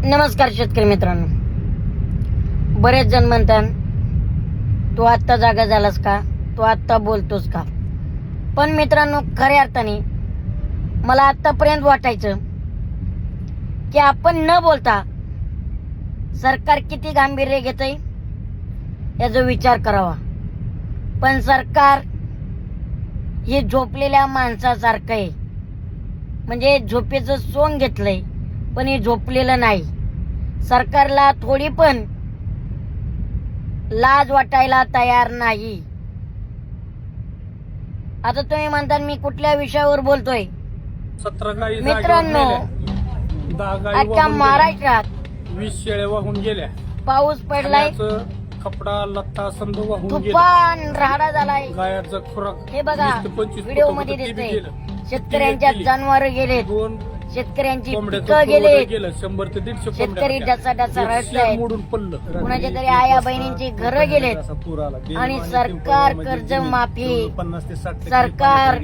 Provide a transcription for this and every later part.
नमस्कार शेतकरी मित्रांनो. बरेच जण म्हणतात तू आत्ता जागा झालास का, तू आत्ता बोलतोस का. पण मित्रांनो, खऱ्या अर्थाने मला आतापर्यंत वाटायचं की आपण न बोलता सरकार किती गांभीर्य घेतंय याचा विचार करावा. पण सरकार हे झोपलेल्या माणसासारखं आहे. म्हणजे झोपेचं सोंग घेतलंय पण हे झोपलेलं नाही. सरकारला थोडी पण लाज वाटायला तयार नाही. आता तुम्ही म्हणतात मी कुठल्या विषयावर बोलतोय. मित्रांनो, अख्ख्या महाराष्ट्रात 20 शेळ्या वाहून गेल्या. पाऊस पडलाय, कपडा लत्ता समज वाहून तुफान राडा झालाय. गायाचा खुराक हे बघा व्हिडिओ मध्ये दिसतंय. शेतकऱ्यांच्या जनावर गेलेत, शेतकऱ्यांची पिकं गेलेत, 100 ते 150 शेतकरी डसा रडतायत, मोडून पडलं. कुणाच्या तरी आया बहिणींची घरं गेलेत. आणि सरकार कर्ज माफी, सरकार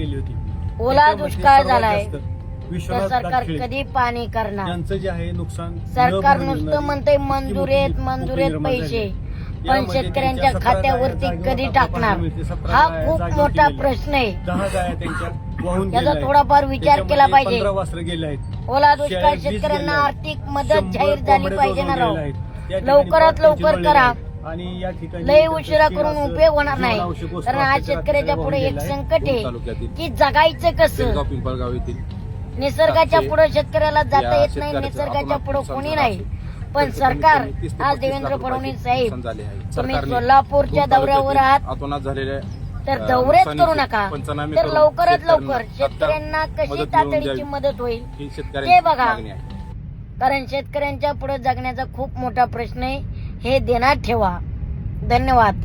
ओला दुष्काळ झालाय, तर सरकार कधी पाणी करणार. त्यांचं जे आहे नुकसान सरकार नुसतं म्हणतंय मंजुरेत पैसे, पण शेतकऱ्यांच्या खात्यावरती कधी टाकणार हा खूप मोठा प्रश्न आहे. याचा थोडाफार विचार केला पाहिजे. ओला दुष्काळ शेतकऱ्यांना आर्थिक मदत जाहीर झाली पाहिजे ना राव. लवकरात लवकर करा. आणि या ठिकाणी लय उशिरा करून उपयोग होणार नाही. कारण आज शेतकऱ्याच्या पुढे एक संकट आहे की जगायचं कसं. निसर्गाच्या पुढे शेतकऱ्याला जाता येत नाही, निसर्गाच्या पुढे कोणी नाही. पण सरकार, आज देवेंद्र फडणवीस साहेब, तुम्ही सोलापूरच्या दौऱ्यावर आहात तर दौरेच करू नका, तर लवकरात लवकर शेतकऱ्यांना कशी तातडीची मदत होईल ते बघा. कारण शेतकऱ्यांच्या पुढे जगण्याचा खूप मोठा प्रश्न आहे, हे ध्यानात ठेवा. धन्यवाद.